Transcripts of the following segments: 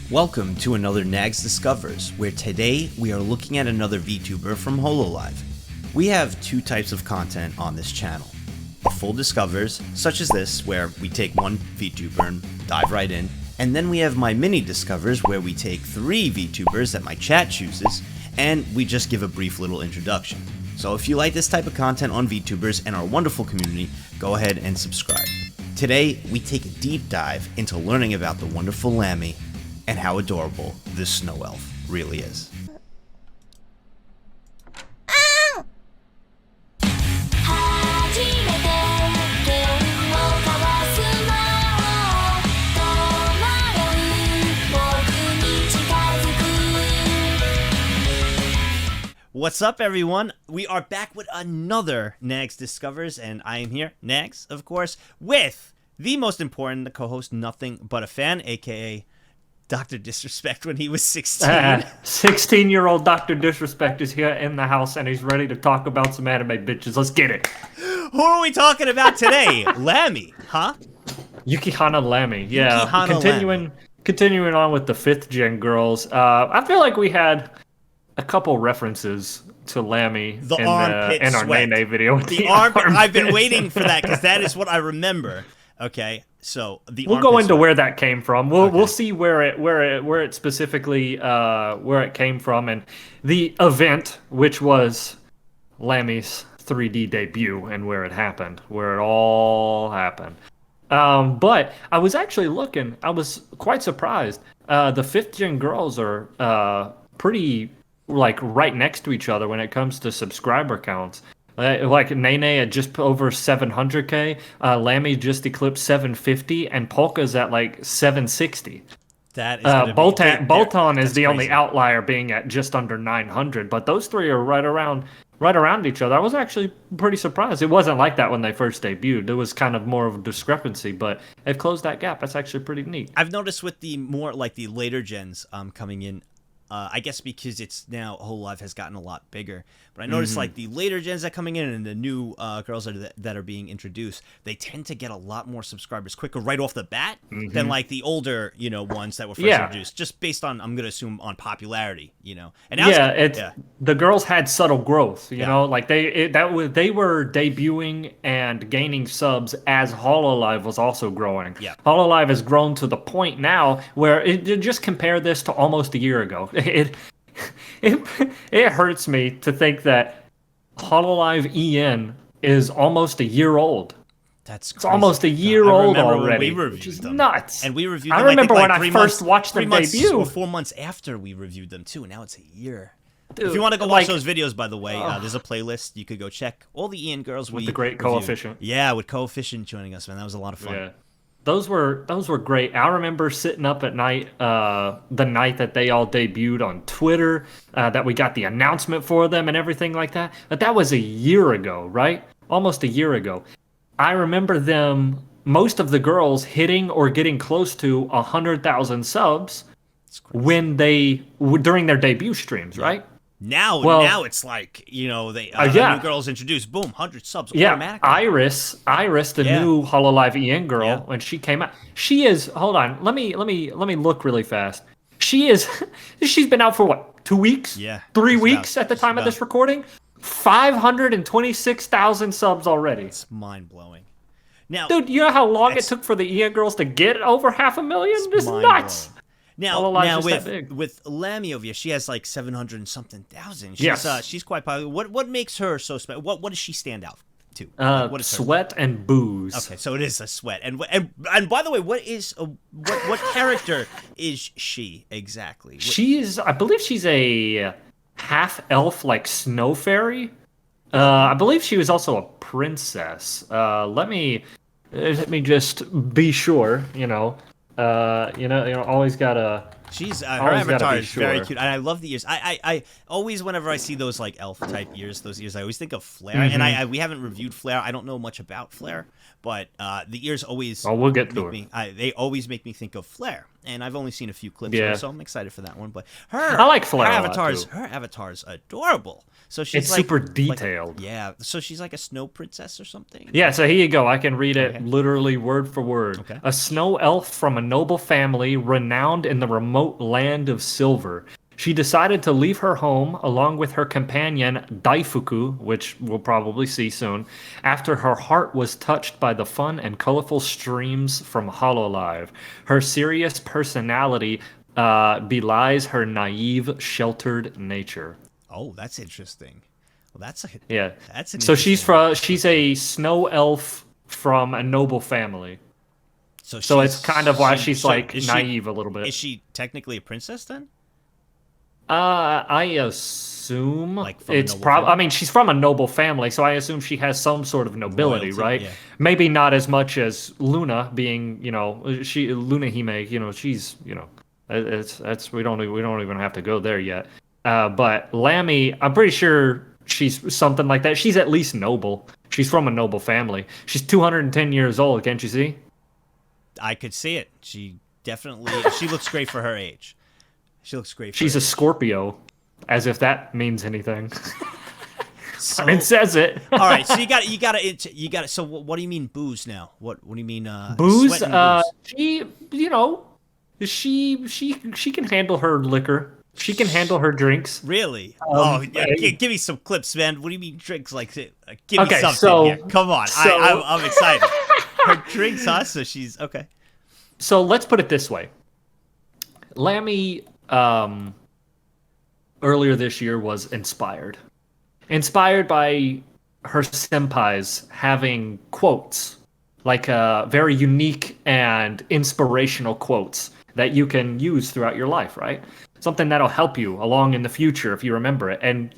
Welcome to another Nagzz Discovers, where today we are looking at another VTuber from Hololive. We have two types of content on this channel. The full Discovers, such as this, where we take one VTuber and dive right in, and then we have my mini Discovers, where we take 3 VTubers that my chat chooses, and we just give a brief little introduction. So if you like this type of content on VTubers and our wonderful community, go ahead and subscribe. Today, we take a deep dive into learning about the wonderful Lamy, and how adorable this snow elf really is. What's up, everyone? We are back with another Nagzz Discovers, and I am here, Nagzz, of course, with the most important co-host, Nothing But a Fan, aka Dr. Disrespect when he was 16. 16-year-old Dr. Disrespect is here in the house, and he's ready to talk about some anime bitches. Let's get it. Who are we talking about today? Lamy, huh? Yukihana Lamy, yeah. Yukihana Continuing on with the 5th gen girls. I feel like we had a couple references to Lamy in our Nene video. The armpit. I've been waiting for that because that is what I remember. Okay, so we'll go into where that came from. We'll see where it specifically where it came from, and the event, which was Lamy's 3D debut, and where it all happened. But I was actually looking. I was quite surprised. The 5th gen girls are pretty like right next to each other when it comes to subscriber counts. Like Nene at just over 700k, Lamy just eclipsed 750, and Polka's at like 760. That is Bolton is the crazy. only outlier, being at just under 900. But those three are right around each other. I was actually pretty surprised. It wasn't like that when they first debuted. There was kind of more of a discrepancy, but they've closed that gap. That's actually pretty neat. I've noticed with the more like the later gens coming in. I guess because it's now Hololive has gotten a lot bigger, but I noticed like the later gens that are coming in and the new girls that are being introduced, they tend to get a lot more subscribers quicker right off the bat than like the older ones that were first introduced, just based on, I'm gonna assume, on popularity, And now the girls had subtle growth, you know, like they were debuting and gaining subs as Hololive was also growing. Yeah, Hololive has grown to the point now where just compare this to almost a year ago. It hurts me to think that Hololive EN is almost a year old. That's crazy. It's almost a year old already. We reviewed which is them. nuts. And we reviewed them. I remember when I 3 first watched them 3 months debut. or 4 months after we reviewed them too. And now it's a year. Dude, if you want to go watch those videos, by the way, there's a playlist you could go check. All the Ian girls with the great Coefficient. Yeah, with Coefficient joining us, man. That was a lot of fun. Yeah. Those were great. I remember sitting up at night, the night that they all debuted on Twitter, that we got the announcement for them and everything like that. But that was a year ago, right? Almost a year ago. I remember them, most of the girls, hitting or getting close to 100,000 subs during their debut streams, right? Now it's like, they new girls introduced, boom, 100 subs automatically. Iris, the new Hololive EN girl, when she came out, she is. Hold on, let me look really fast. She's been out for what, 2 weeks? Yeah, 3 weeks at the time of this recording. 526,000 subs already. It's mind blowing. Now, dude, you know how long it took for the EN girls to get over 500,000? It's nuts. Now with Lamy over here, she has like 700 and something thousand. She's quite popular. What makes her so special? What does she stand out to? What is sweat and booze. Okay, so it is a sweat. And by the way, what character is she exactly? I believe she's a half elf, like snow fairy. I believe she was also a princess. Let me just be sure. Always gotta. She's her avatar is very cute, and I love the ears. I always, whenever I see those like elf type ears, I always think of Flare. And we haven't reviewed Flare. I don't know much about Flare, but the ears always. Oh, we'll get to it. They always make me think of Flare, and I've only seen a few clips of her, so I'm excited for that one. But I like Flare. Her avatar's adorable. So she's super detailed. So she's like a snow princess or something. Yeah. So here you go. I can read it literally word for word. Okay. A snow elf from a noble family, renowned in the remote remote land of silver. She decided to leave her home along with her companion Daifuku, which we'll probably see soon, after her heart was touched by the fun and colorful streams from Hololive. Her serious personality belies her naive, sheltered nature. Oh, that's interesting. Well, that's a That's an so she's a snow elf from a noble family. So it's kind of why she's naive a little bit. Is she technically a princess then? I assume it's probably. I mean, she's from a noble family, so I assume she has some sort of nobility, right? Yeah. Maybe not as much as Luna, being Luna Hime. She's it's we don't even have to go there yet. But Lamy, I'm pretty sure she's something like that. She's at least noble. She's from a noble family. She's 210 years old. Can't you see? I could see it. She definitely. She looks great for her age. She looks great. She's a Scorpio, as if that means anything. It says it. All right, so you got it. So what do you mean booze now? What do you mean booze? She can handle her liquor. She can handle her drinks. Really? Give me some clips, man. What do you mean drinks? Like, give me something here. Come on, I'm excited. Her drinks, huh? So she's okay. So let's put it this way. Lamy, earlier this year was inspired by her senpais having quotes, like very unique and inspirational quotes that you can use throughout your life, right? Something that'll help you along in the future if you remember it. And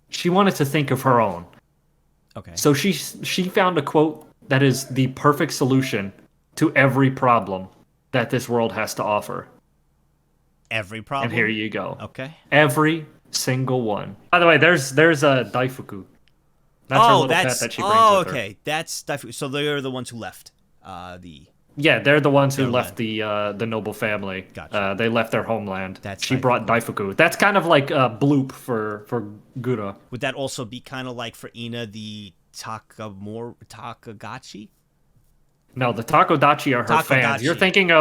she wanted to think of her own. Okay. So she found a quote that is the perfect solution to every problem that this world has to offer. Every problem? And here you go. Okay. Every single one. By the way, there's a Daifuku. That's her little pet that she brings with her. That's Daifuku. So they're the ones who left Yeah, they're the ones who left the noble family. Gotcha. They left their homeland. She brought Daifuku. That's kind of like a bloop for Gura. Would that also be kind of like for Ina the Takagachi? No, the Takodachi are her fans. You're thinking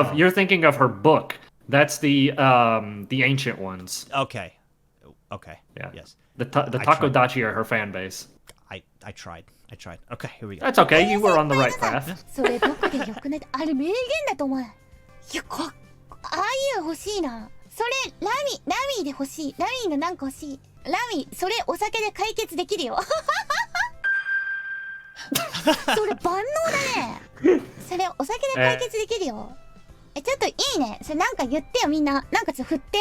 of her book. That's the ancient ones. Okay. Yeah. Yes. The Takodachi are her fan base. I tried. Okay, here we go. That's okay. You were on the right path. それどこでよくねあれ名言だと思う。いやああいう欲しいな。それラミーで欲しい。ラミーのなんか欲しい。ラミーそれお酒で解決できるよ。それ万能だね。それお酒で解決できるよ。ちょっといいね。それなんか言ってよみんな。なんかちょっと振って。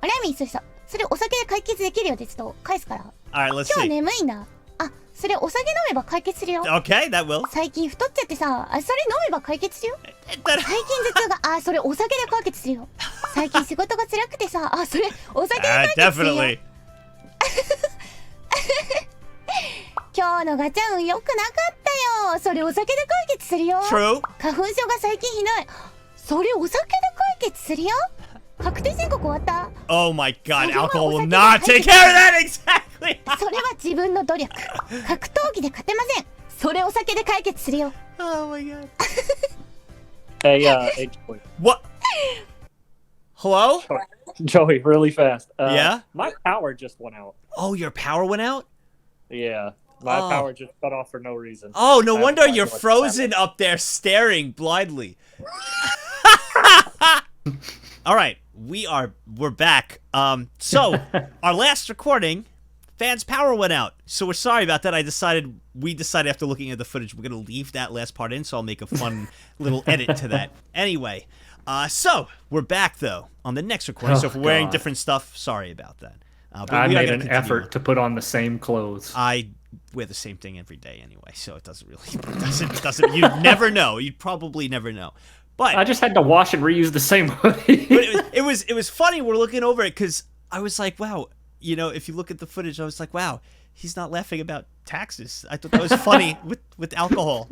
ラミーそれお酒で解決できるよってちょっと返すから。Alright, let's see. 今日眠いんだ。それお酒飲めば解決するよ。Okay, that will. 最近太っちゃってさ、それ飲めば解決するよ。最近頭痛が、それお酒で解決するよ。最近仕事が辛くてさ、それお酒で解決するよ。今日のガチャ運良くなかったよ。それお酒で解決するよ。True. 花粉症が最近ひどい。それお酒で解決するよ。確定申告終わった。Oh my god, alcohol will not take care of that exactly! それは自分の努力。格闘技で勝てません。それお酒で解決するよ。Oh my god. Hey, Joey. What? Hello? Joey, really fast. Yeah? My power just went out. Oh, your power went out? Yeah. My power just cut off for no reason. Oh, no wonder you're frozen up there staring blindly. All right, we're back. So our last recording, Fan's power went out. So we're sorry about that. We decided after looking at the footage, we're gonna leave that last part in. So I'll make a fun little edit to that. Anyway, so we're back though on the next recording. So if we're wearing different stuff, sorry about that. But I made an effort to put on the same clothes. I wear the same thing every day anyway, so it doesn't really doesn't. You'd never know. You'd probably never know. But I just had to wash and reuse the same hoodie. But it was funny. We're looking over it because I was like, wow, if you look at the footage, I was like, wow, he's not laughing about taxes. I thought that was funny with alcohol.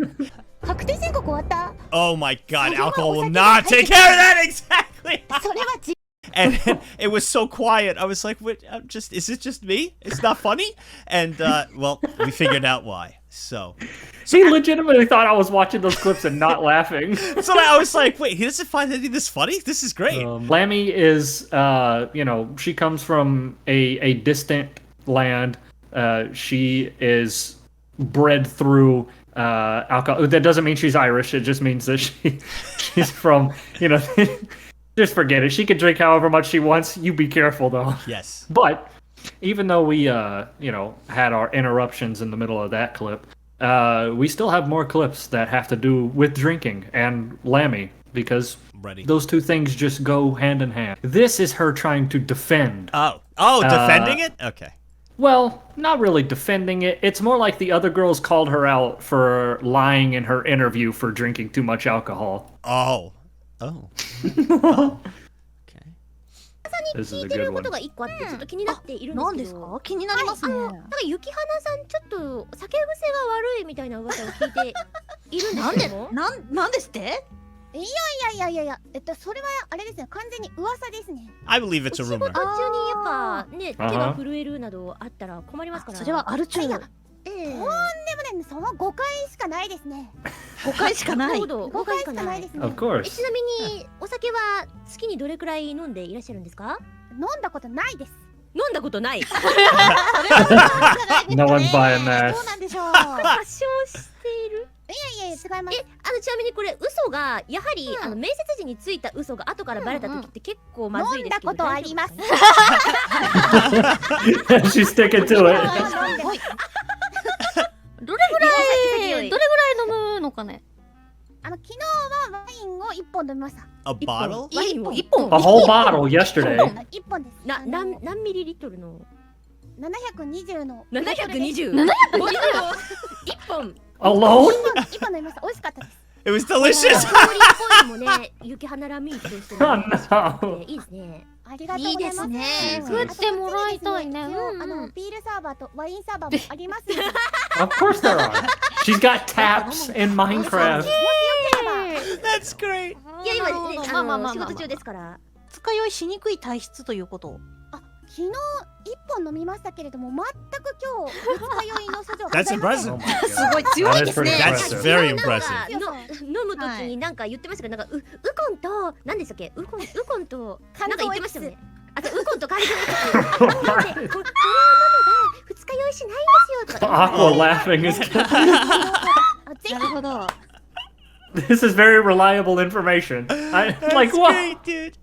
Oh my god, alcohol will not take care of that exactly. And it was so quiet. I was like, what? Is it just me? It's not funny? And well, we figured out why. So He legitimately thought I was watching those clips and not laughing. so I was like, wait, he doesn't find any of this funny? This is great. Lamy is, she comes from a distant land. She is bred through alcohol. That doesn't mean she's Irish. It just means that she's from, just forget it. She can drink however much she wants. You be careful, though. Yes. But even though we, had our interruptions in the middle of that clip, we still have more clips that have to do with drinking and Lamy, because those two things just go hand in hand. This is her trying to defend. Defending it? Okay. Well, not really defending it. It's more like the other girls called her out for lying in her interview for drinking too much alcohol. Oh. This is a 聞いて good るこ one. とが一個あってちょっと気になっているんです何ですけど、か？気になりますね。なんか雪花さんちょっと酒癖が悪いみたいな噂を聞いているんですけども。なんですって？いや、それはあれですね、完全に噂ですね。I believe it's a お仕 rumor. 事中にやっぱね、手が震えるなどあったら困りますから。それはあるちゅう。ええ。でもね、その誤解しかないですね。誤解しかない。なるほど、誤解しかないですね。 Of course. ちなみにお酒は月にどれくらい飲んでいらっしゃるんですか？飲んだことないです。飲んだことない。 No one's buying that. そうなんでしょう。発症している。いや、違います。ちなみにこれ嘘がやはり、面接時についた嘘が後からバレた時って結構まずいですけど、飲んだことあります。She's sticking to it. どれぐらい飲むのかね？昨日はワインを1本飲みました。A bottle? 一本。 A whole bottle yesterday. 1本です。何ミリリットルの720の。720。720。一本。Alone? 1本飲みました。美味しかったです。It was delicious. 香りっぽいのもね、雪花ラミーとしても No. いいですね。ありがとうございます。いいですね。作ってもらいたいね。ビールサーバーとワインサーバーもありますので。 Of course there are. She's got taps in Minecraft. That's great. いや今ね、まあ仕事中ですから。二日酔いしにくい体質ということ。昨日1本飲みましたけれども、全く今日二日酔いの症状が That's ございません。 impressive. すごい強いですね。 That's very なんか impressive. 飲む時になんか言ってましたけど、なんかウコンと何でしたっけ？ウコンとなんか言ってましたよね。あとウコンと肝臓エキス。なんでこれを飲めば二日酔いしないんですよとか。Aqua laughing is なるほど。 This is very reliable information. That's Like what? great, dude.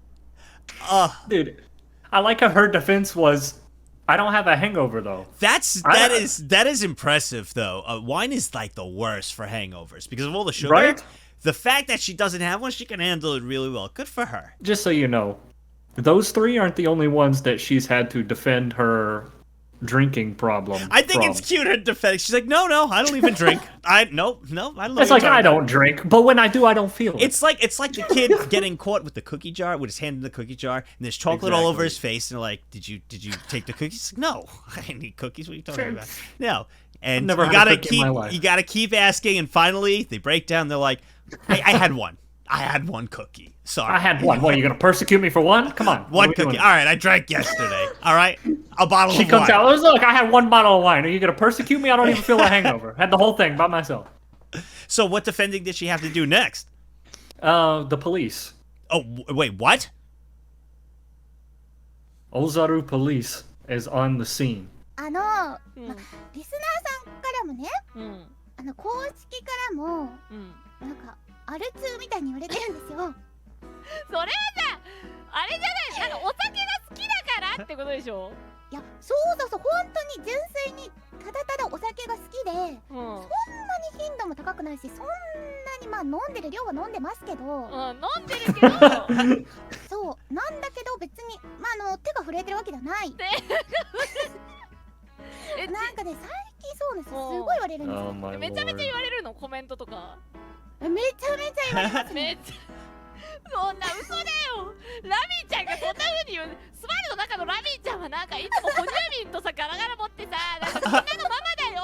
Dude, I like how her defense was, I don't have a hangover though. That is impressive though. Wine is like the worst for hangovers because of all the sugar. Right? The fact that she doesn't have one, she can handle it really well. Good for her. Just so you know, those three aren't the only ones that she's had to defend her drinking problem. I think from. it's cute her defense. She's like, no, I don't even drink. No, I don't. It's like I don't drink, but when I do, I don't feel it. It's like the kid getting caught with the cookie jar, with his hand in the cookie jar, and there's chocolate all over his face, and they're like, "Did you take the cookies?" He's like, no, I didn't eat cookies. What are you talking about? No, and Never you had a gotta cookie in my life. you gotta keep asking, and finally they break down. They're like, I had one. I had one cookie. Sorry. I had one. What, are you gonna persecute me for one? Come on. One cookie. All right, I drank yesterday. All right, a bottle She of comes wine. out. Look, I had one bottle of wine. Are you gonna persecute me? I don't even feel a hangover. Had the whole thing by myself. So what defending did she have to do next? The police. Oh, wait, what? Ozaru police is on the scene. リスナーさんからもね、公式からも、なんかアルツみたいに言われてるんですよ。それはさ、あれじゃない、なんかお酒が好きだからってことでしょ。いや、そう本当に純粋にただただお酒が好きで、そんなに頻度も高くないし、そんなにまあ飲んでる量は飲んでますけど、飲んでるけどそうなんだけど別に手が震えてるわけではない。なんかね、最近そうです。すごい言われるんですよ。めちゃめちゃ言われるの、コメントとか。めちゃめちゃ言われますね。そんな嘘だよ。ラミーちゃんがそんな風に言う。スマイルの中のラミーちゃんはなんかいつも哺乳瓶とさガラガラ持ってさ、なんかみんなのママだよ。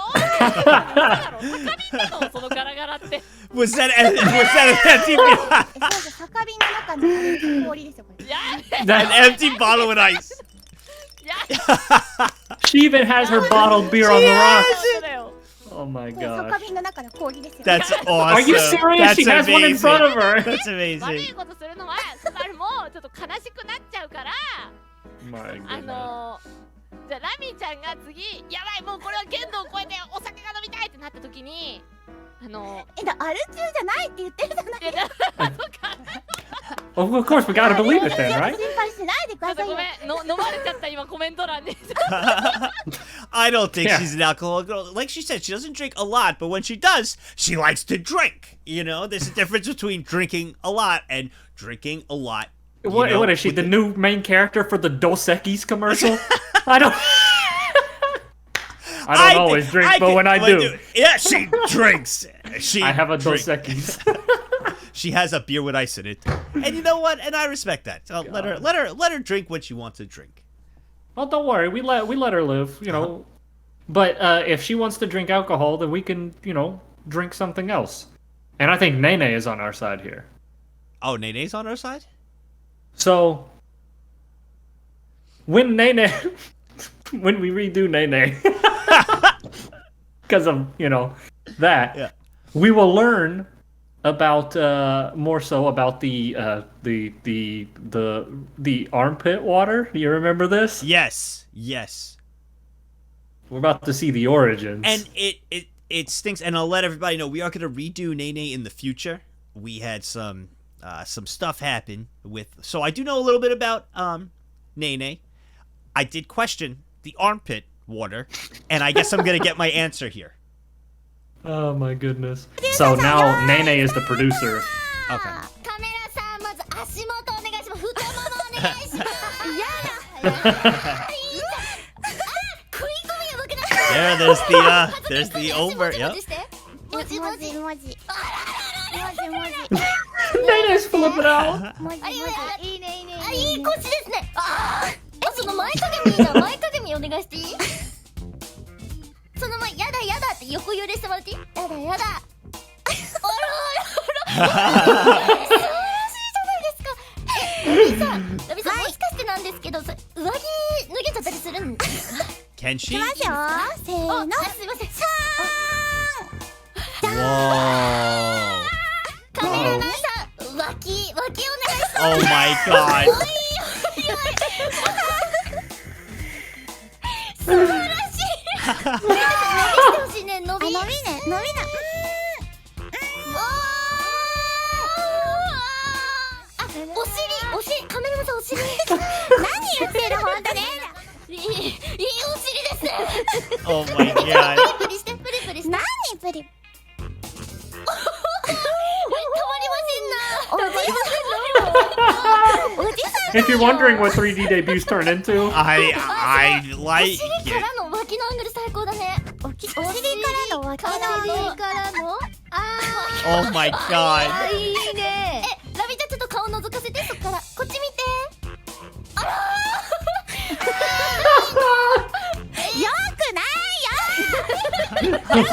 酒瓶なの、そのガラガラって。Was that an empty bottle? 酒瓶の中の氷ですよこれ。An empty bottle with ice. She even has her bottled beer on the rocks. Oh Oh my これソカ gosh. ビンの中の氷ですよ。 That's awesome. Are you serious? That's She has one in amazing. front of her. That's 悪い amazing. ことするのはスバルもちょっと悲しくなっちゃうから My じゃあ goodness. ラミーちゃんが次やばいもうこれは限度を超えてお酒が飲みたいってなった時にアル中じゃないって言ってるじゃないいやだからそっか Of course, we gotta believe it then, 心 right? 配しないでくちょっとださいよ。ごめんの飲まれちゃった今コメント欄に I don't think Yeah. she's an alcoholic girl. Like she said, she doesn't drink a lot, but when she does, she likes to drink. You know, there's a difference between drinking a lot and drinking a lot. You know, What is she, with the new main character for the Dos Equis commercial? I don't always drink, but when I do, yeah, she drinks. She I have a Dos drinks. Equis. She has a beer with ice in it, and you know what? And I respect that. So let her drink what she wants to drink. Well, don't worry, we let her live, you know. But if she wants to drink alcohol, then we can, you know, drink something else. And I think Nene is on our side here. Oh, Nene's on her side? So when we redo Nene, because of, you know, that, Yeah. we will learn about more so about the armpit water. Do you remember this? Yes. We're about to see the origins. And it stinks. And I'll let everybody know we are gonna redo Nene in the future. We had some stuff happen with. So I do know a little bit about Nene. I did question the armpit water, and I guess I'm gonna get my answer here. Oh my goodness. So now Nene is the producer. Okay. カメラさんまず足元お願いします。太ももお願いします。いや食い込みやばくない？ There, there's the over. Yep. 文字文字文字。 Nene's flipping out. 文字文字。いいねいいね。あ、いい腰ですね。その前かがみいいな。前かがみお願いしていい？その前やだやだって横揺れしてもらっていい？やだやだ。あらあらあら。素晴らしいじゃないですか。ラビさんもしかしてなんですけど、上着脱げちゃったりするんですか？ Can she? いきますよ。せーの。あ、すいません。Whoa. カメラマンさん、脇お願いします。 Oh my god. 素晴らしい。伸びてほしいね、伸び。伸びね伸びな。お尻、カメラマンさんお尻。何言ってる本当ね。いいお尻ですね。 Oh my god. プリしてプリプリして。何プリ。たまりまおじせんな。おじさん。 If you're wondering what 3D debuts turn into, I お like 尻か it. らの脇のアングル最高だね。お尻からの脇のお尻からの。Oh my god. あ、いいね。ラビちゃんちょっと顔覗かせて、そっからこっち見て。あらよくないよ。よくないよ。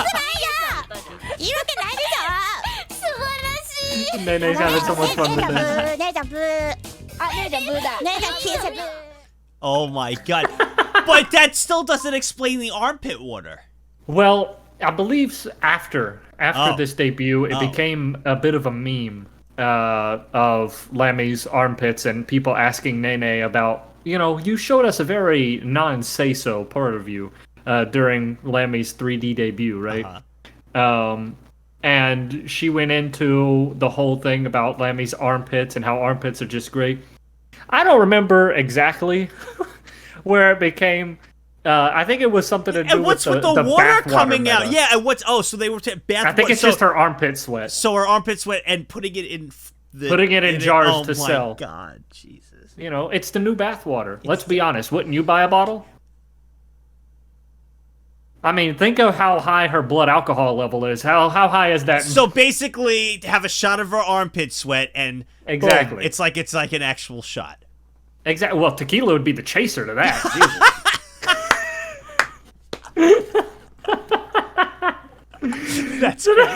いいわけないでしょ。素晴らしい。 Nene's having so much fun with this. 姉ちゃんブー。あ、姉ちゃんブーだ。姉ちゃん消えちゃブー。 Oh my god. But that still doesn't explain the armpit water. Well, I believe after Oh. this debut, it Oh. became a bit of a meme of Lammy's armpits and people asking Nene about, you know, you showed us a very non-say-so part of you during Lammy's 3D debut, right? And she went into the whole thing about Lammy's armpits and how armpits are just great. I don't remember exactly where it became. I think it was something to do And what's with the water bath coming meta. out? Yeah, and what's so they were bath. I think it's just her armpit sweat. So her armpit sweat and putting it in jars oh to my sell. God, Jesus. You know, it's the new bath water. Let's be honest. Wouldn't you buy a bottle? I mean, think of how high her blood alcohol level is. How high is that? So basically, to have a shot of her armpit sweat and Exactly. boom, it's like an actual shot. Exactly. Well, tequila would be the chaser to that. That's great.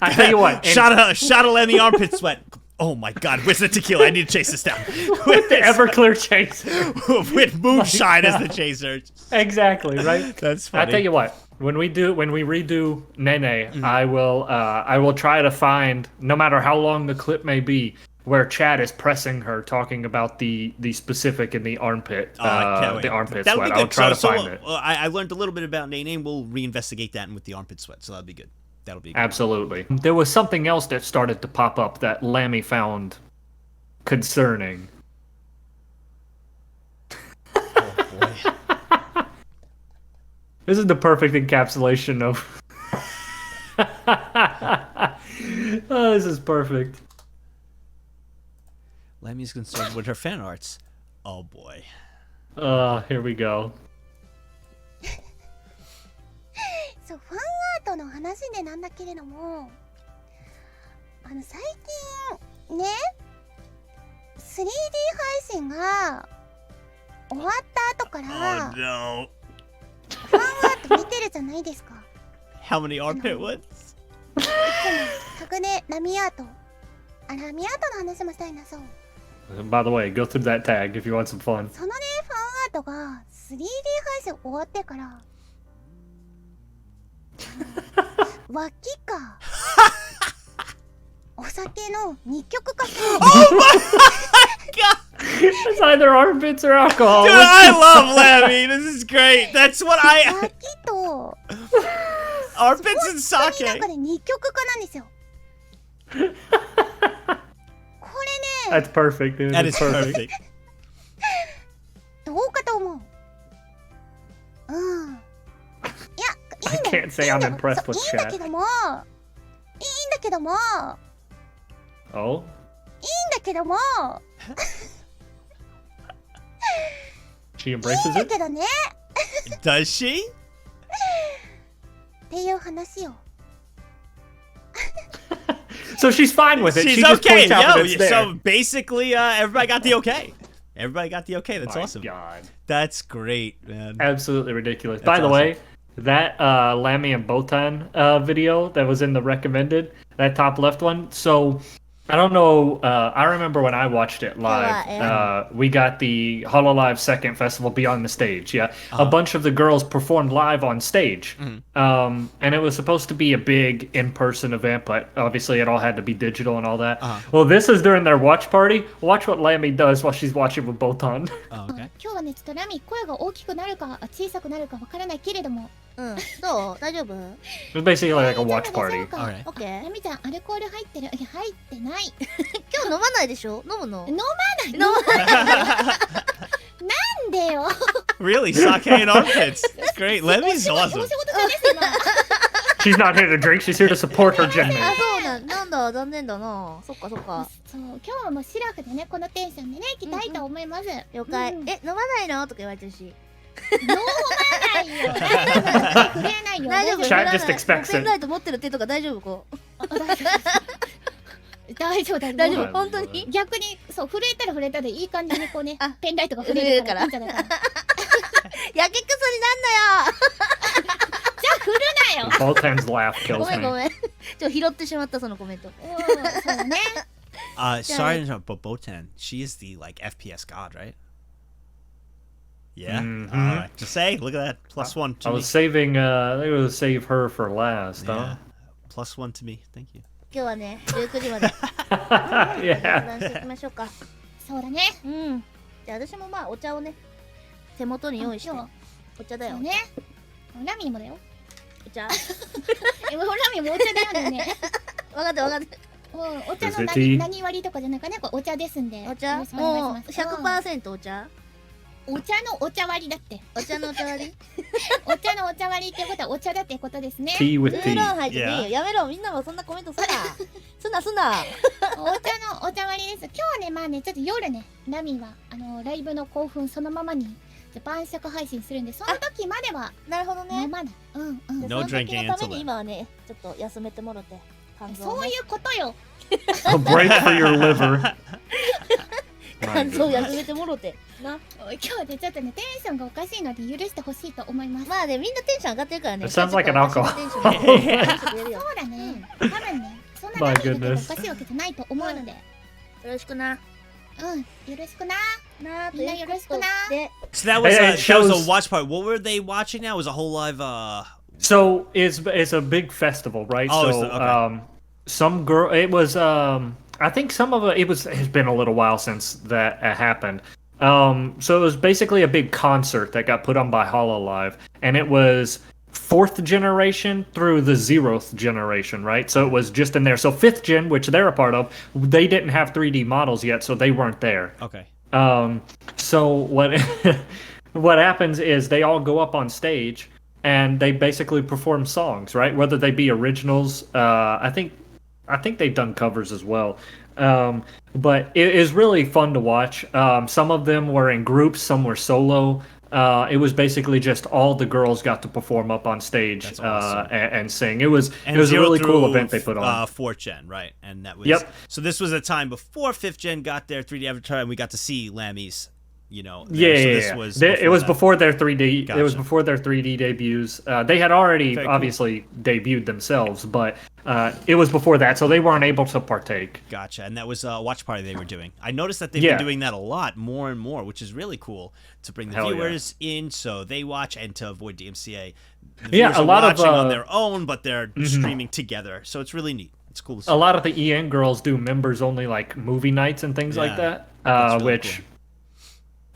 I tell you what. Shot of Lemmy armpit sweat. Oh my God, where's the tequila? I need to chase this down. With the Everclear chaser. With moonshine as the chaser. Exactly, right? That's funny. I tell you what. when we redo Nene, I will try to find, no matter how long the clip may be, where Chad is pressing her, talking about the specific in the armpit, the armpit That'll sweat. be good. I'll try to So, find it. I learned a little bit about Nene. We'll reinvestigate that with the armpit sweat. So that'll be good. That'll be good. Absolutely. There was something else that started to pop up that Lamy found concerning. Oh boy. This is the perfect encapsulation of. Oh, this is perfect. Lamy's concerned with her fan arts. Oh boy. Here we go. そうファンアートの話でなんだけれども、最近ね 3D 配信が終わった後から Oh no. ファンアート見てるじゃないですか。 How many armpit ones? 昨年ラミアート、ラミアートの話もしたいな。そう By the way, go through that tag if you want some fun. そのねファンアートが 3D 配信終わってから脇かお酒の二極化する。 It's either armpits or alcohol. Dude, I love Lamy. This is great. That's what I. 脇と Armpits and 本当に sake. なんかね二極化なんですよ。これね That's perfect, dude. That That's is perfect. perfect. どうかと思う。うん。いや、いいんだ I can't say I'm impressed with そういいんだけ Chad. ども、いいんだけども、いいん Oh? だけども、 She いい embraces んだ it? けどね Does she? っていう話を。 So she's fine with it. She's she just okay. points out that Yo, it's there. so basically, everybody got the okay. Everybody got the okay. That's My awesome. God. That's great, man. Absolutely ridiculous. That's By the awesome. way, that Lamy and Botan video that was in the recommended, that top left one. So I don't know. I remember when I watched it live. We got the Hololive second festival Beyond the Stage. Yeah, a bunch of the girls performed live on stage, and it was supposed to be a big in-person event, but obviously it all had to be digital and all that. Well, this is during their watch party. Watch what Lamy does while she's watching with Botan. Oh, okay. 今日はねちょっとラミ声が大きくなるか小さくなるかわからないけれども、どう大丈夫 It was basically like a watch 大 party. 丈夫 Alright. オッケーラミちゃんアルコール入ってる？いや入ってない。今日飲まないでしょ飲むの飲まない。飲まないなんでよ。 Really, sake and armpits. That's great. Lemy's お awesome. 仕事中です今。 She's not here to drink. She's here to support her gender. あそうなんだ残念だなそっかそっかそう今日はもうシラフでねこのテンションでね行きたいと思います。了解うん飲まないのとか言われてるし飲まないよ。触れないよ。大丈夫 Chat just expects ペン it. ライト持ってる手とか大丈夫こう大丈夫大丈夫。大丈はい夫本当に逆にそう震えたら震えたでいい感じにこうねあペンライトが震えるからいいんじゃないかな。じゃやけくそにあ振るなよ。 Botan's laugh なんな kills よご me. めん拾ってしまったそのコメントうんそうだね。 Sorry to interrupt, but Botan, she is the like FPS god, right? Yeah. Mhm. Alright. Just say, look at that. Plus one to I me. was saving. I think it was save her for last, Yeah. huh? Plus one to me. Thank you. 今日はね19時まで Yeah. 談していきましょうかそうだね。うんじゃあ私もまあお茶をね手元に用意して今日お茶だよそうね。ラミーもだよ。お茶ラミーもお茶だよね。分かった分かっうんお茶 Is の it tea? 何割とかじゃなくねこれお茶ですんで。たお茶よろしくお願もういします。 100% お茶お茶のお茶割りだって。お茶のお茶割りお茶のお茶割りってことはお茶だってことですね。 Tea ウ with ーロン tea. 入ってねえよやめろみんなもそんなコメントすなすなお茶のお茶割りです。今日はねまあねちょっと夜ねラミーはライブの興奮そのままに晩酌配信するんでその時まではなるほどね飲まない。うんうん。で No その時 drinking のた until め then. に今はねちょっと休めてもろて肝臓をねそういうことよ。 A break for your liver. My 肝臓を goodness. 休めてもろてな今日でちょっとねテンションがおかしいので許してほしいと思います。まあねみんなテンション上がってるからね It sounds like an alcohol. ちょっと私のテンション上がってるよそうだね。多分ねそんな My ラミーだけどお goodness. かしいわけじゃないと思うので。よろしくなうんよろしくな。なみんなよろしくなで So that was Hey, that it was shows- a watch party. What were they watching now? It was a whole live So it's a big festival, right? Oh, so okay. some girl. It was. I think some of it. It's been a little while since that happened. So it was basically a big concert that got put on by Hololive, and it was fourth generation through the 0th generation, right? So it was just in there. So 5th gen, which they're a part of, they didn't have 3D models yet, so they weren't there. Okay. So what what happens is they all go up on stage and they basically perform songs, right? Whether they be originals, I think they've done covers as well. But it is really fun to watch. Some of them were in groups, some were solo. It was basically just all the girls got to perform up on stage awesome. and sing. It was a 0 really through, cool event they put on. 4th gen, right? And that was Yep. So this was a time before 5th gen got their 3D avatar, and we got to see Lammy's. You know, Yeah, so yeah, this yeah. was It was that. before their 3D. It was Gotcha. before their 3D debuts. They had already Very cool. obviously debuted themselves, but it was before that, so they weren't able to partake. Gotcha, and that was a watch party they were doing. I noticed that they've Yeah. been doing that a lot, more and more, which is really cool to bring the Hell yeah. viewers in so they watch and to avoid DMCA. The Yeah, viewers a are lot of, watching on their own, but they're mhm. streaming together, so it's really neat. It's cool to see. A lot of the EN girls do members only like movie nights and things like Yeah, that, that's really which cool.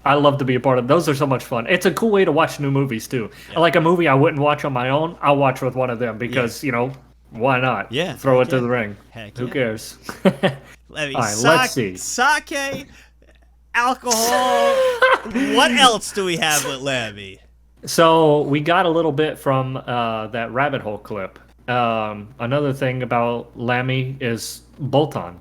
I love to be a part of. Those are so much fun. It's a cool way to watch new movies too. Like a movie I wouldn't watch on my own, I'll watch with one of them because you know why not? Yeah, throw it heck to yeah. the ring. Heck Who yeah. cares? Levy, All right, let's see. Sake, alcohol. What else do we have with Levy? So we got a little bit from that rabbit hole clip. Another thing about Lamy is Bolton.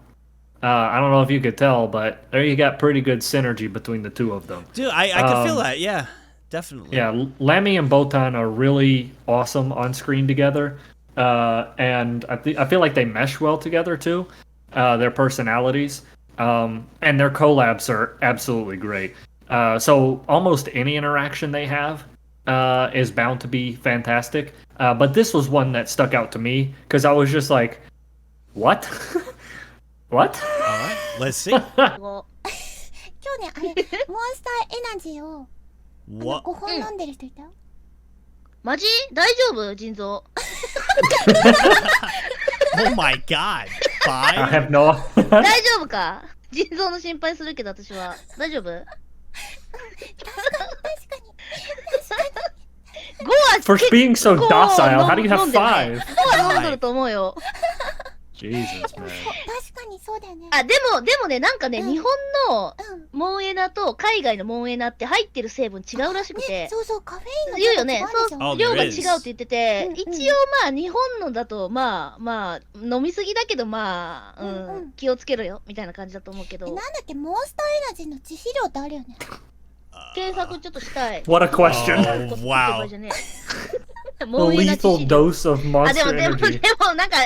I don't know if you could tell, but there you got pretty good synergy between the two of them. Dude, I can feel that. Yeah, definitely. Yeah, Lamy and Bolton are really awesome on screen together, and I feel like they mesh well together too. Their personalities and their collabs are absolutely great. So almost any interaction they have is bound to be fantastic. But this was one that stuck out to me because I was just like, "What? What?" All right, let's see. 今日ねあれモンスターエナジーをWhat? 5本飲んでる人いたよ。マジ大丈夫腎臓 Oh my god. I Five? have no. 大丈夫か腎臓の心配するけど私は大丈夫5 For は being so 結構 docile, how do you 飲 have んでない five? 5は飲んでると思うよ Jesus, man. 確かにそうだよね。あでもねなんかね、うん日本のうん。モンエナと海外のモンエナって入ってる成分違うらしくて、ね、そうそうカフェインの言うよね量が違うんですよそう量が違 there う is. って言ってて、うんうん一応まあ日本のだとまあ飲みすぎだけどまあ、うんうん気をつけろよみたいな感じだと思うけどなんだっけモンスターエナジーの致死量ってあるよね。検索ちょっとしたい What a question. Oh, wow. じゃね A モンエナ致 lethal 死量 dose of あで monster もでも energy. なんか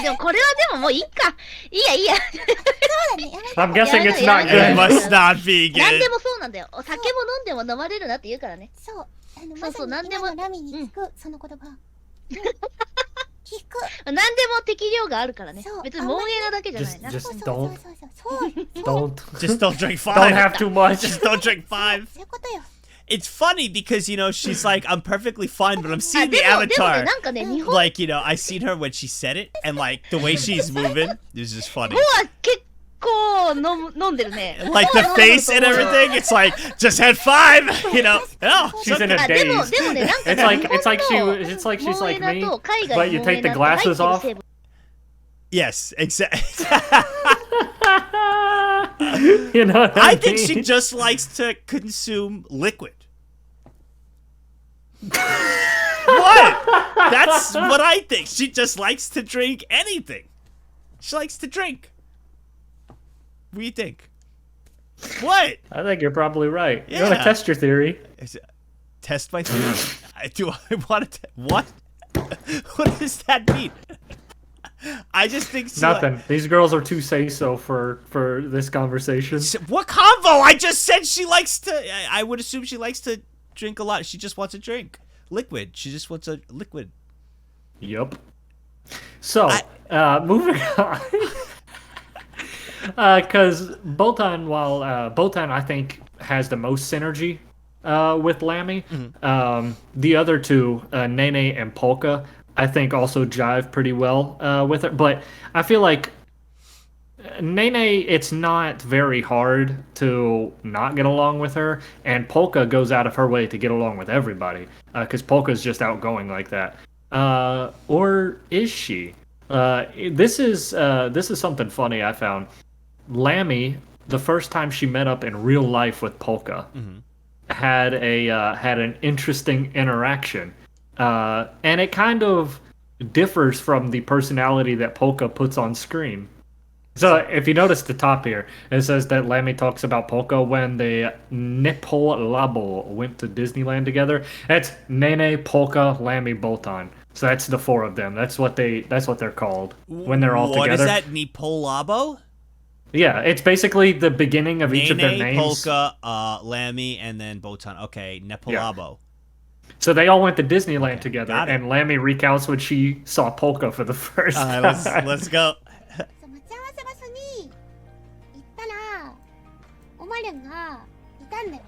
でもこれはでももういいかいいやそうだね。やめて I'm guessing it's not It good. must not be 何 good. でもそうなんだよお酒も飲んでも飲まれるなって言うからねそうそうそうまさになんでも今のラミに聞く、その言葉。聞く。何でも適量があるからねそう別にモンエナだけじゃないな Just そうそう don't そうそうそう。 don't Just don't drink don't five. have too much. Just don't drink five. そういうことよ。 It's funny because, you know, she's like, I'm perfectly fine, but I'm あ seeing で the もね avatar. なんかね日本 Like, you know, I seen her when she said it, and like the way she's moving is just funny. は結構飲んでるね Like the face and everything, it's like, just had five, you know. Oh, She's in a あでも daze. でもねなんか It's ね like 日本 it's like she の it's like she's モンエ like ナ me, と海 but 外 you のモン take エ the ナって入って glasses る off. 成分 yes, exactly. You know what I think she mean? just likes to consume liquid. What? That's what I think. She just likes to drink anything. She likes to drink. What do you think? What? I think you're probably right. You want Yeah. to test your theory? Is it, test my theory? Do I want to? What? What does that mean? I just think she Nothing. These girls are too say-so for this conversation. What convo? I just said she likes to. I would assume she likes to drink a lot. She just wants a drink, liquid. She just wants a liquid. Yup. So, moving on. Because Botan, while Botan, I think, has the most synergy with Lamy. The other two, Nene and Polka, I think also jive pretty well with her. But I feel like Nene, it's not very hard to not get along with her, and Polka goes out of her way to get along with everybody, because Polka's just outgoing like that. Or is she? This is something funny I found. Lamy, the first time she met up in real life with Polka, had an interesting interaction, and it kind of differs from the personality that Polka puts on screen. So if you notice the top here, it says that Lamy talks about Polka when the Nepal Labo went to Disneyland together. That's Nene, Polka, Lamy, Botan. So that's the four of them. That's what they're called when they're all together. What is that, Nipolabo? Yeah, it's basically the beginning of each of their names. Polka, Lamy, and then Botan. Okay, Nepolabo. Yeah. So they all went to Disneyland together, and Lamy recounts when she saw Polka for the first time. Let's go. 待ち合わせ場所に行ったらおまるんがいたんだよ。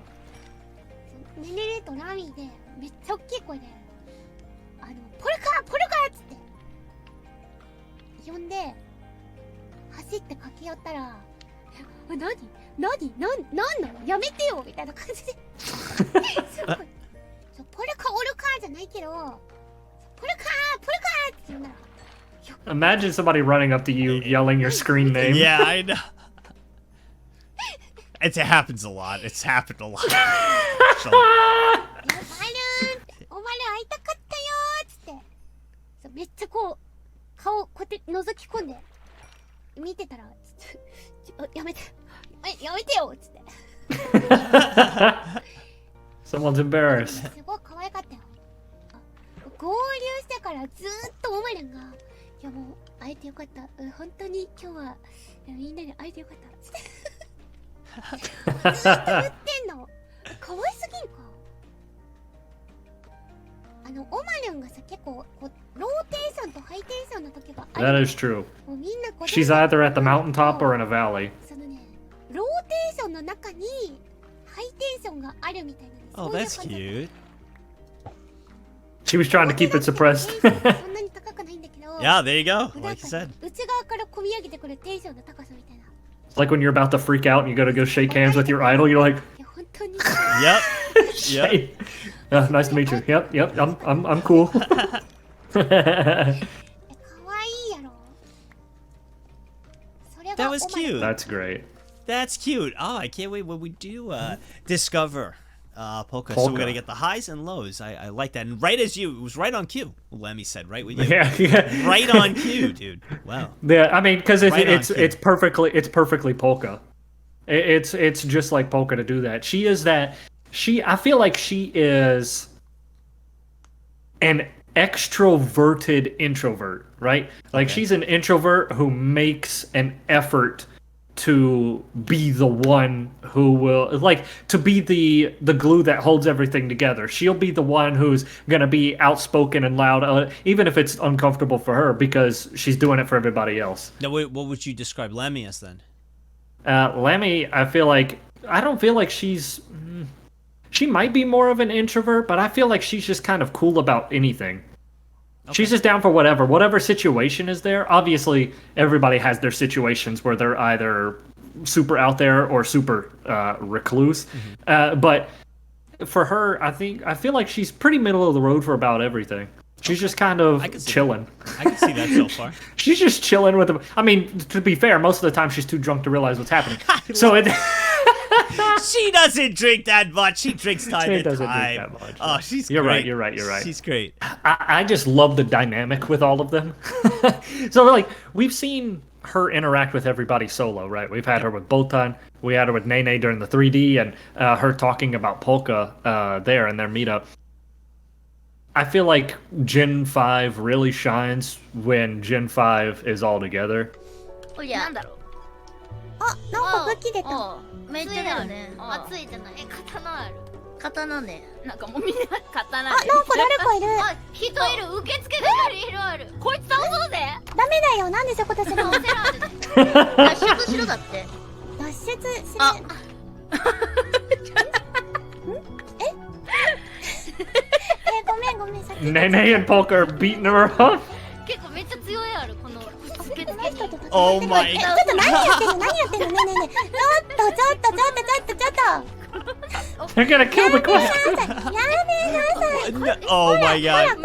ねねねとラミーでめっちゃ大きい声でポルカポルカっつって呼んで走って駆け寄ったら何なのやめてよみたいな感じですごいそうポルカオルカじゃないけどポルカって呼んだら Imagine somebody running up to you, yelling your screen name. Yeah, I know. It happens a lot. It's happened a lot. So. おまる会いたかったよーっつってそうめっちゃこう顔こうやって覗き込んで見てたらやめてよっつって Someone's embarrassed. すごい可愛かったよ合流してからずーっとおまるんがいやもう会えてよかった本当に今日はみんなに会えてよかったずっと言ってんの可愛すぎんかおまるんがさ結構こうローテーションとハイテンションの時がある That is true. もうみんなこう She's either at the mountaintop or in a valley. そのねローテーションの中にハイテンションがあるみたいな Oh, that's cute. She was trying to keep it suppressed. Yeah, there you go. Like you said. It's like when you're about to freak out and you gotta go shake hands with your idol, you're like, Yep. Yep. Nice to meet you. Yep. I'm cool. That was cute. That's great. That's cute. Oh, I can't wait when we do discover Polka. So we're gonna get the highs and lows. I like that. And right as it was right on cue. Lemmy said right with you. Yeah. Right on cue, dude. Wow. Yeah, I mean, because it's perfectly Polka. It's just like Polka to do that. She is that. I feel like she is an extroverted introvert, right? Like she's an introvert who makes an effort to be the one who will, like, to be the glue that holds everything together. She'll be the one who's gonna be outspoken and loud, even if it's uncomfortable for her, because she's doing it for everybody else. Now, what would you describe Lemmy as then? Lemmy, I don't feel like she's. She might be more of an introvert, but I feel like she's just kind of cool about anything. Okay. She's just down for whatever situation is there. Obviously, everybody has their situations where they're either super out there or super recluse. Mm-hmm. But for her, I feel like she's pretty middle of the road for about everything. She's just kind of chilling. I can see that so far. She's just chilling with them. I mean, to be fair, most of the time she's too drunk to realize what's happening. She doesn't drink that much. She drinks time to time. Drink that much. Oh, she's You're great. Right. She's great. I just love the dynamic with all of them. So, like, we've seen her interact with everybody solo, right? We've had her with Botan. We had her with Nene during the 3D, and her talking about Polka there in their meetup. I feel like Gen 5 really shines when Gen 5 is all together. Oh, yeah. あ、なんか武器出た。めっちゃだよね。熱いじゃない。刀ある。刀ね。なんかもうみんな刀で。あ、なんか誰かいる。あ、人いる。受付係いるある。こいつ倒そうぜ。ダメだよ。なんでそういうことするの。脱出しろだって。脱出する。あ。え？ Nene and Polka are beating her up. 結構めっちゃ強いあるこのつけつけに。 Oh my ちょっと何やってんの何やってんのねえねえねえ。ちょっと。 They're gonna kill the quest. やめなさい。 Oh my god. こ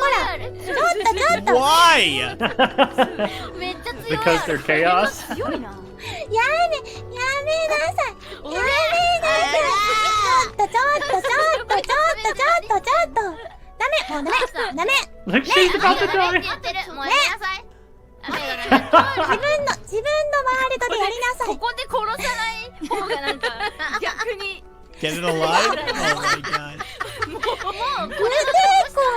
ら。ちょっと。 Why? めっちゃ強い。 Because they're chaos. 強いな。やめなさい。ちょっと。ダメ。もうダメ。 Look, she's about to ダメ die. って言ってる。もうやめなさい。ダメだね。自分のワールドでやりなさい。ここで殺さない方がなんか逆に。 Get it alive? Oh my god. 無抵抗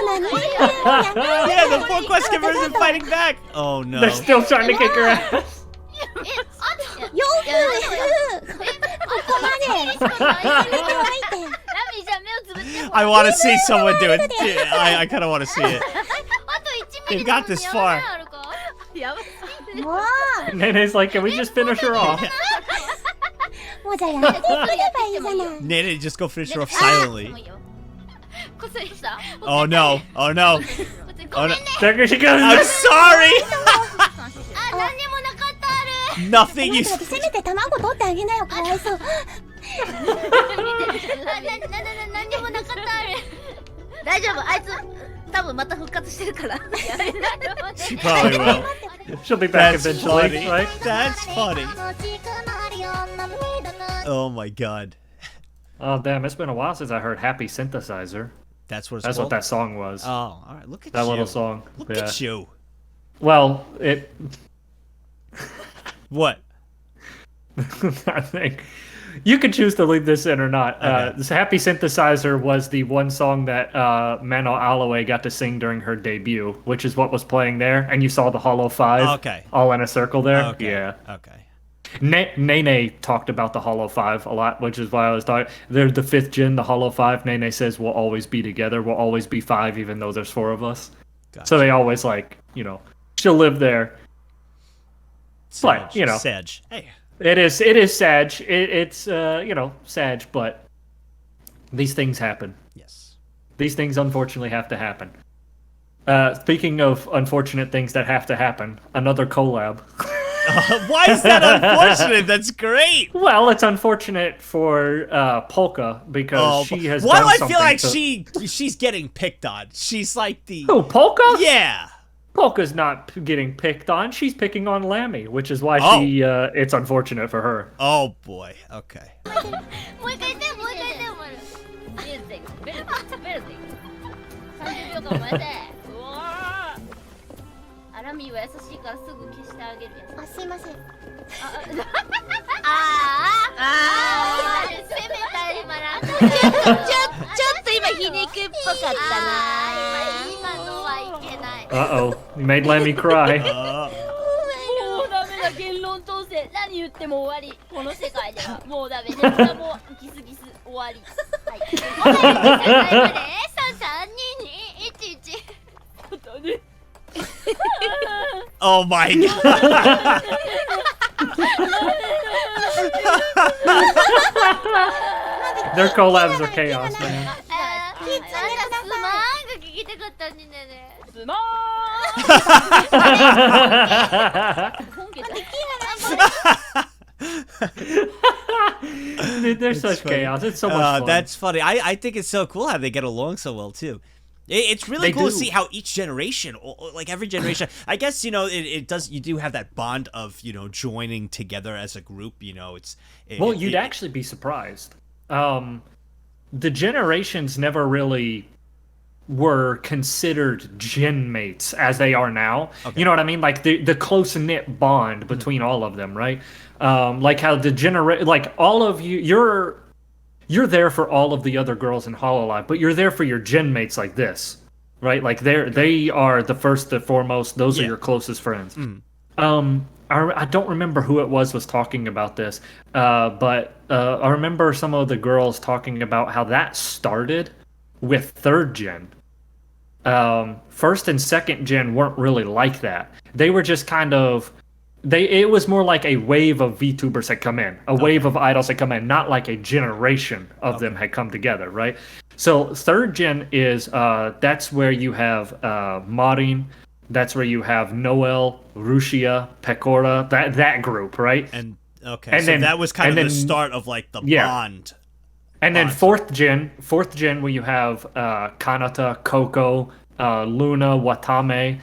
な人間をやめ Yeah, the four quest givers are fighting back. Oh no. They're still trying to kick her ass. よくここまでやめておいて。ラミじゃあ目をつぶって。 I want to see someone do it. I kind of want to see it. あと1ミリ They got this far. あるか。やばい。も Nene's like, can we just finish her off? うじゃあやめてくればいいじゃない。 Nene, just go finish her off silently. こすりした。 Oh no. Oh no. ごめんね。 There she I'm goes. sorry. あ、何にもなかったある。 Nothing you. せめて卵取ってあげなよ、かわいそう。何にもなかったある。大丈夫、あいつ多分また復活してるから。 She probably will. She'll be back That's eventually, funny. right? That's funny. Oh my god. Oh damn! It's been a while since I heard "Happy Synthesizer." That's what it's That's called? what that song was. Oh, all right. Look at That you. little song. Look Yeah. at you. Well, it. What? I think you can choose to leave this in or not. Okay. This "Happy Synthesizer" was the one song that Mano Alloway got to sing during her debut, which is what was playing there. And you saw the Hollow Five, Okay. all in a circle there. Okay. Yeah. Okay. Nene talked about the Hollow Five a lot, which is why I was talking. They're the 5th gen, the Hollow Five. Nene says we'll always be together. We'll always be 5, even though there's 4 of us. Gotcha. So they always she'll live there. But, Sag. Sag. Hey. It is Sag. It's Sag, but these things happen. Yes. These things unfortunately have to happen. Speaking of unfortunate things that have to happen, another collab. Why is that unfortunate? That's great. Well, it's unfortunate for Polka because she has Why done do I something feel like to... she's getting picked on? She's like the Who, Polka? Yeah. Polka's not getting picked on. She's picking on Lamy, which is why it's unfortunate for her. Oh boy. Okay. もう一回言って、もう一回言って、お前。ミュージック、ベルティ、ベルティ。30秒間待て。うわー。アラミーは優しいからすぐ消してあげるやつ。あ、すいません。攻めた今なんかちょっと今皮肉っぽかったな。今のはいけない。 Uh-oh. You made Lamy cry. もうダメだ、言論統制。何言っても終わり。この世界ではもうダメ。ネタもギスギス終わり。はい。お前の最後まで3、3、2、2、1、1。本当に。 Oh my god. Their collabs are chaos, man. すまんが聞きたかったんだよね。すまDude, they're such funny. chaos. It's so much fun. That's funny. I think it's so cool how they get along so well too. It's really They cool to do. see how each generation, like every generation, I guess it does. You do have that bond of joining together as a group. Well, you'd actually be surprised. The generations never really were considered gen mates as they are now. Okay. You know what I mean? Like the close knit bond between all of them, right? Like how like all of you're there for all of the other girls in Hololive, but you're there for your gen mates like this, right? Like they are the first, the foremost. Those are your closest friends. I don't remember who it was talking about this, but I remember some of the girls talking about how that started with 3rd gen. 1st and 2nd gen weren't really like that. They were just kind of it was more like a wave of VTubers had come in, a wave of idols had come in, not like a generation of them had come together, right? So third gen is that's where you have Marin, that's where you have Noel, Rushia, Pecora, that group, right? And so then that was kind of the start of like the bond. And then fourth gen where you have Kanata, Coco, Luna, Watame,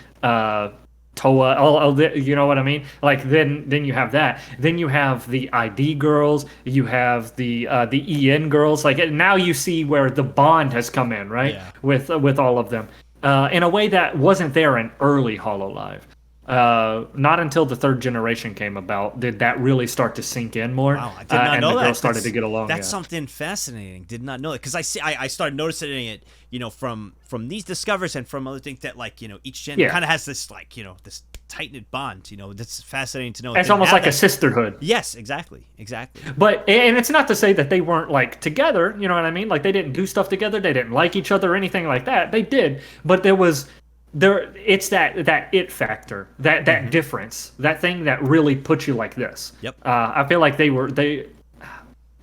Toa, all you know what I mean? Like then you have that. Then you have the ID girls. You have the EN girls. Like now you see where the bond has come in, right? Yeah. With all of them, in a way that wasn't there in early Hololive. Not until the third generation came about did that really start to sink in more. Wow, I did not know and the that. girls started to get along. That's something fascinating. Did not know it because I started noticing it, from these discovers and from other things that each gen kind of has this this tight knit bond. That's fascinating to know. It's almost like a sisterhood. Yes, exactly. But and it's not to say that they weren't like together. You know what I mean? Like they didn't do stuff together. They didn't like each other or anything like that. They did, but it's that it factor, that difference, that thing that really puts you like this. Yep. I feel like I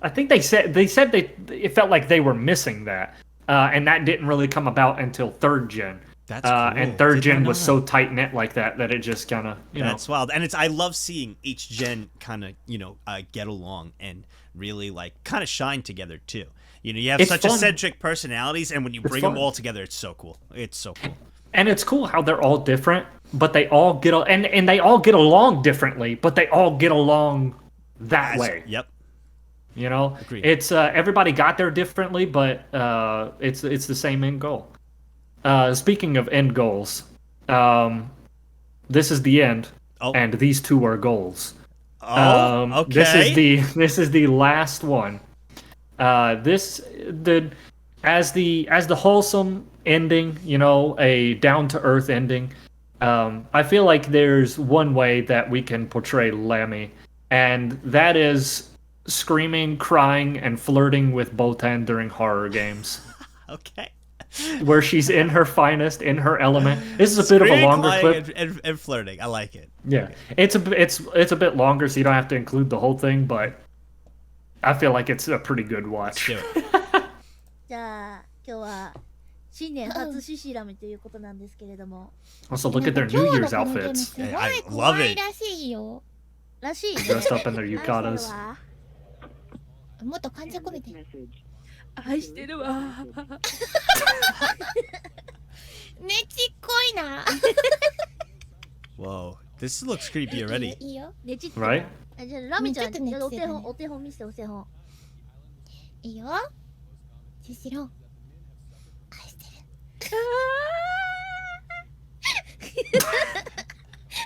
think they said it felt like they were missing that, and that didn't really come about until third gen. That's cool. And third gen was so tight knit like that it just kind of That's wild, and I love seeing each gen kind of get along and really like kind of shine together too. You have such eccentric personalities, and when you bring them all together, it's so cool. It's so cool. And it's cool how they're all different, but they all get and they all get along differently, but they all get along that way. Yep. Agreed. It's everybody got there differently, but it's the same end goal. Speaking of end goals, this is the end, and these two are goals. Okay. This is the last one. As the wholesome ending, a down-to-earth ending, I feel like there's one way that we can portray Lamy, and that is screaming, crying, and flirting with Botan during horror games. Okay. Where she's in her finest, in her element. This is a bit of a longer clip. And flirting. I like it. Yeah. It's a bit longer, so you don't have to include the whole thing, but I feel like it's a pretty good watch. Let's do it. じゃあ今日は新年初シシラミということなんですけれども。 Also, look at their New Year's outfits. I love it. らしいよ。らしいね。 Dressed up in their yukatas. もっと感情込めて。愛してるわ。ねちっこいな。 Whoa, this looks creepy already. いいよ。ねちっと。 Right? じゃあラミちゃん、ちょっとねお手本見せてお手本。いいよ。シシロン。愛してる。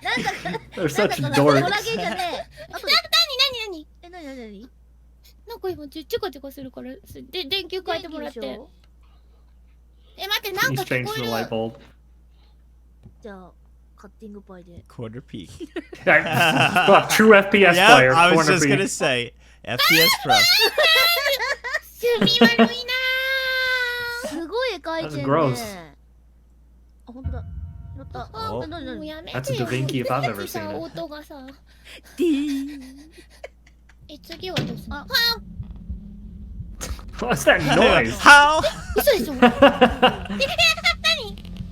なんだか They're such なんだかホラ dorks. ゲーじゃねえ。あと何え、なになんか今チコチコするからで電球変えてもらって。電気でしょえ、待って、なん He's か聞 changed こえ the る。 light bulb. じゃあカッティングパイで。 Quarter peak. Well, true FPS Yeah, player. I was corner just peek. gonna say FPS Pro. 趣味悪いなすごい絵描いてん That's ね。gross. あ、本当だ。やった。ぁ。おなになに。もうやめ That's て a よ。 Da Vinci if I've ever さ seen it. 音がさ。ディーン。え、次はどうするの？あ What's that noise? How? 嘘でしょ。何？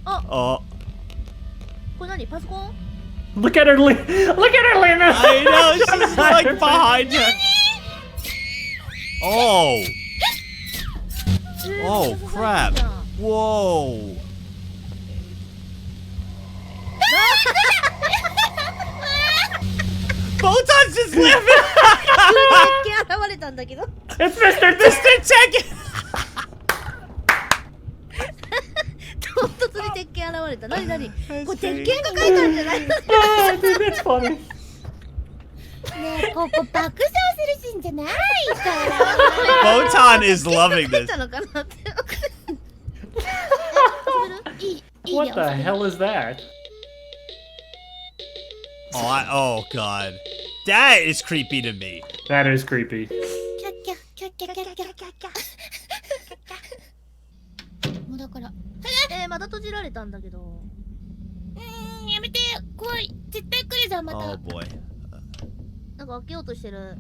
Oh, これ何パソコン？ Look at her, look at her, Lena. I know she's like behind her. Oh. Oh crap. Whoa. Botan's just living. 鉄拳現れたんだけど。 It's Mr. Mr. Tekken. 唐突に鉄拳現れた。何何？これ鉄拳が描いたんじゃないの？ Oh, dude, that's funny. ねえ、ここ爆笑するシーンじゃないから。 Botan is loving 描い this. たのかなって。いい What the hell is that? Oh god. That is creepy to me. That is creepy. キャッキャキャッキャキャッキャキャッキャ。もうだから。また閉じられたんだけど。やめて、怖い。絶対来るじゃん、また。 Oh boy. なんか開けようとしてる。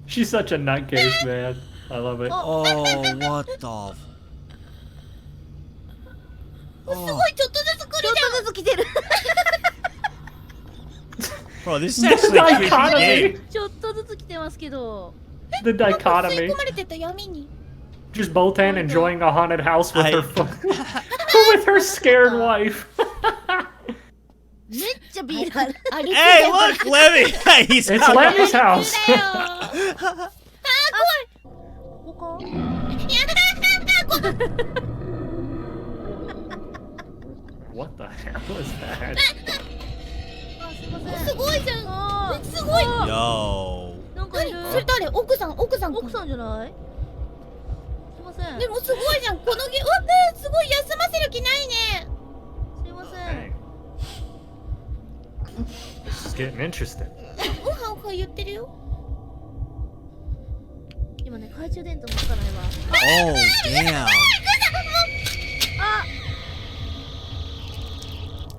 She's such a nutcase, man. I love it. Oh, what the? すごいちょっとずつ来るじゃん。ずつ来てる。Bro, this is actually a creepy game. ちょっとずつ来てますけど。 The 吸い dichotomy. 込まれてた闇に。 Just Boltan enjoying a haunted house with her with her scared wife. めっちゃビールある。Hey, look, Lemmy! He's It's out. Lemmy's house. ここ。 What the hell is that? あ、すいません。すごいじゃん。すごい。 Yo. なんかいる。それ誰？奥さんか。奥さんじゃない？すいません。でもすごいじゃん。このゲーム、すごい休ませる気ないね。すいません。 Dang. This is getting interesting. おはおは言ってるよ。今ね、懐中電灯もつかないわ。 Oh, damn.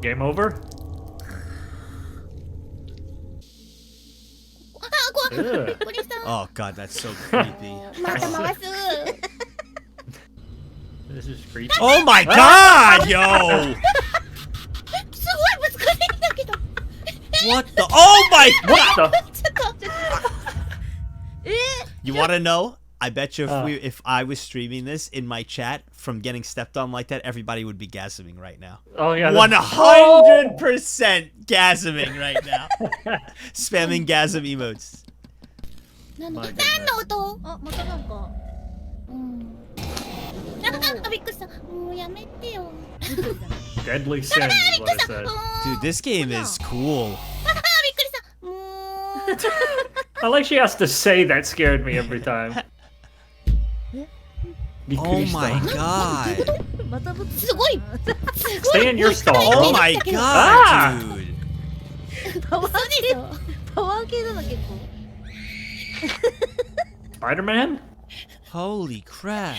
Game over? 怖い。 Ugh. びっくりした。 Oh, God, that's so creepy. また回す。 This is creepy. Oh my God, yo! すごいぶつかってきたけど。 What the? Oh my What God! the? ちょっと。 You want to know? I bet you if I was streaming this in my chat from getting stepped on like that, everybody would be gasming right now. Oh yeah. 100% gasming right now. Spamming gasm emotes. 何の My 何 goodness. の音？あ、またなんか。あ、びっくりした。もうやめてよ。 Deadly sin is what it said. Dude, this game is cool. びっくりした。もう。 I like she has to say that scared me every time. Oh my God. またぶつ。すごい。 Stay in your stall, Oh bro. my Ah! God, dude. パワーそうでしょ。パワー系だな結構。 Spider-Man? Holy crap.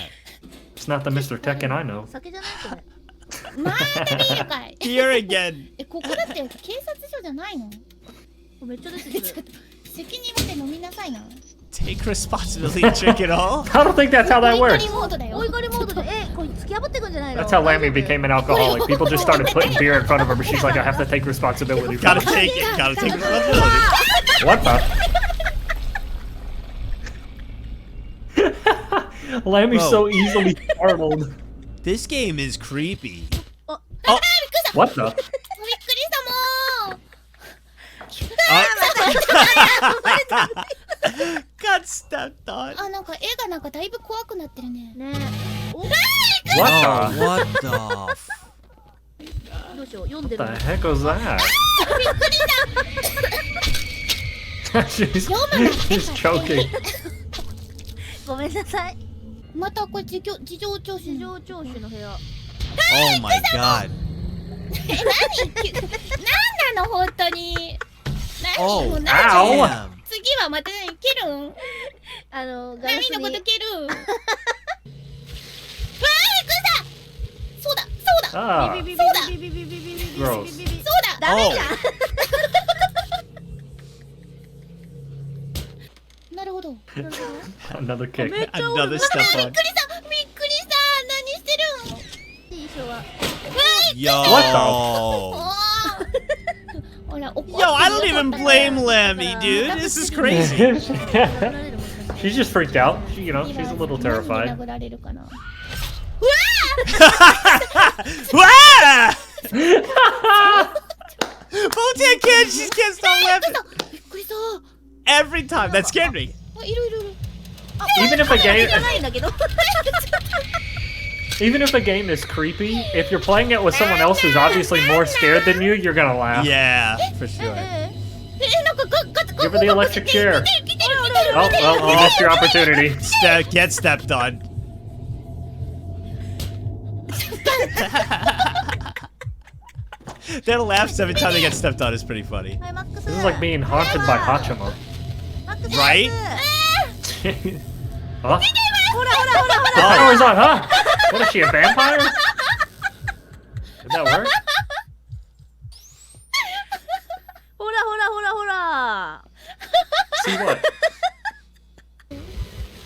It's not the Mr. Tekken I know. 酒じゃないこれ。またビールかい。 Here again. ここだって警察署じゃないの？めっちゃ出てくる。責任持って飲みなさいな。 Take responsibility and drink it all. I don't think that's how that 追い works. 狩りモードだよ。追い狩りモードで、これ突き破ってくんじゃないの？ That's how Lamy became an alcoholic. People just started putting beer in front of her, but she's like, I have to take responsibility for Gotta it. take it. Gotta take responsibility. What the? Lammy's Bro. so easily startled. This game is creepy. What the? びっくりしたもう。 Got stepped on. あ、なんか絵がなんかだいぶ怖くなってるね。ねえ。お、 What Oh, the? what the? どうしよう、読んで What る。 the heck was that? she's choking. ごめんなさい。またこれ事情聴取事情聴取の部屋。 Oh my God. なんなの本当に。何 Oh, もう ow. damn. 次はまた何蹴るん？ガラスに何のこと蹴るん？わあ、びっくりした。そうだそうだ Ah, ビビビビビビビビビビビビビ Gross. ビビビビ。そうだ。ダメじゃん。なるほど。 another kick. めっちゃ Another step びっ on. くりしたびっくりした何してるん？いい衣装は。 Yo. What ほら、怒って Yo, I don't even blame Lammy, dude. This is crazy. She's just freaked out. She, you know, she's a little 何で terrified. 殴られるかな。 Wah! Botan can't. She can't stop laughing びっくりした。 every time. That scared me. あ、いるいるいる。 Even if a game, じゃないんだけど。 even if a game is creepy, if you're playing it with someone else who's obviously more scared than you, you're gonna laugh. Yeah, for sure. なんかガツ Give her the electric chair. 来てる Oh well, you missed your opportunity. Get stepped on. Their laughs every time they get stepped on is pretty funny. はい、マックス。 This is like being haunted by Hachima. マックス。 Right? Huh? ほらほらほらほら。 Oh, is on, huh? What is she, a vampire? that work? ほらほらほらほら。 See what?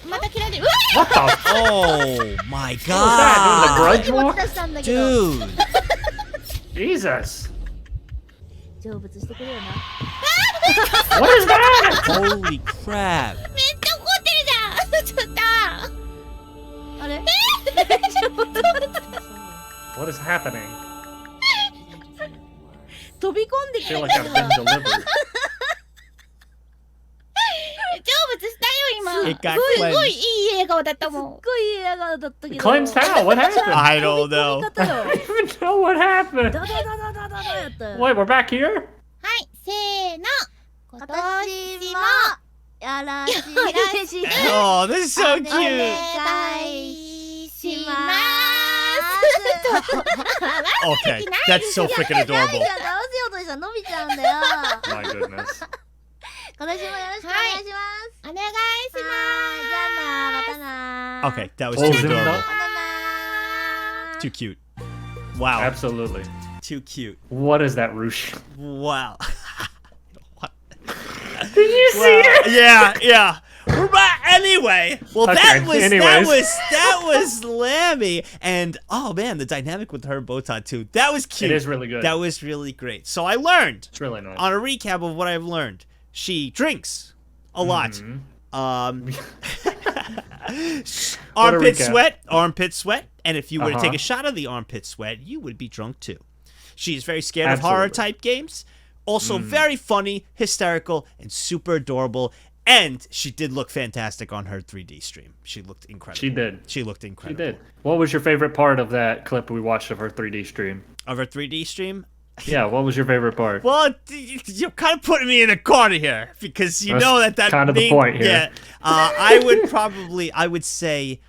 また切られる。 What the? Oh my What was that? god! Doing the grudge 持ち walk? 出したんだけど。 Dude! Jesus! 成仏してくれよな。 What is that? Holy crap! めっちゃ怒ってるじゃん。ちょっと。あれ？ What is happening? 飛び込んで I きた feel ん like だ I've け been ど。 delivered. 成仏したよ今。 It got すごい cleansed. いい笑顔だったもん。すっごい笑顔だったけど。 Cleansed how? What happened? I don't know. 飛び込み方よ I don't even know what happened. ダダダダダダダやったよ。 Wait, we're back here? はい、せーの。今私年ももやらしい。 Oh, this is so お cute! 願いします。 Okay, that's so freaking ナビ adorable. ちゃんと合わせようとしたら伸びちゃうんだよ。 My goodness. 今年もよろしくお願いします。お願いしはーい、じゃあな、またな。 Okay, that was Oh, too zoom adorable. up. またな。 Too cute. Wow. Absolutely. Too cute. What is that, Roosh? Wow. What? Did you see Well, it? yeah. Anyway, well, Okay, anyways. that was Lammy, and oh man, the dynamic with her and Botan too. That was cute. It is really good. That was really great. So I learned It's really nice. on a recap of what I've learned. She drinks a lot. Armpit recap. sweat, and if you were to take a shot of the armpit sweat, you would be drunk too. She's very scared of horror type games. Also very funny, hysterical, and super adorable. And she did look fantastic on her 3D stream. She looked incredible. She did. She looked She incredible. did. What was your favorite part of that clip we watched of her 3D stream? Of her 3D stream? Yeah, what was your favorite part? Well, you're kind of putting me in a corner here because you That's know that kind of the point here. Yeah, I would say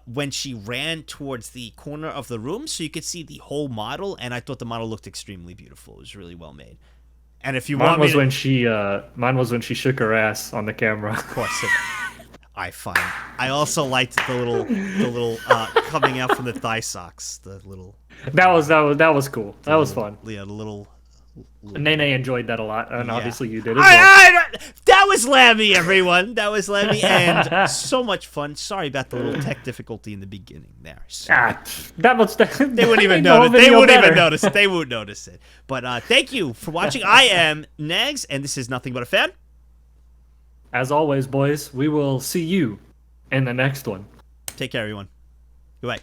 when she ran towards the corner of the room, so you could see the whole model, and I thought the model looked extremely beautiful. It was really well made. And if you Mine want me was to, mine was when she shook her ass on the camera. of course, I find. I also liked the little coming out from the thigh socks. The little. That was cool. That was fun. Yeah, the little. Nene enjoyed that a lot, and obviously you did as well. That was Lammy, everyone. That was Lammy, and so much fun. Sorry about the little tech difficulty in the beginning there. So That was they wouldn't even notice. They wouldn't even notice it. They wouldn't notice it. But thank you for watching. I am Nagzz, and this is Nothing But a Fan. As always, boys, we will see you in the next one. Take care, everyone. Goodbye.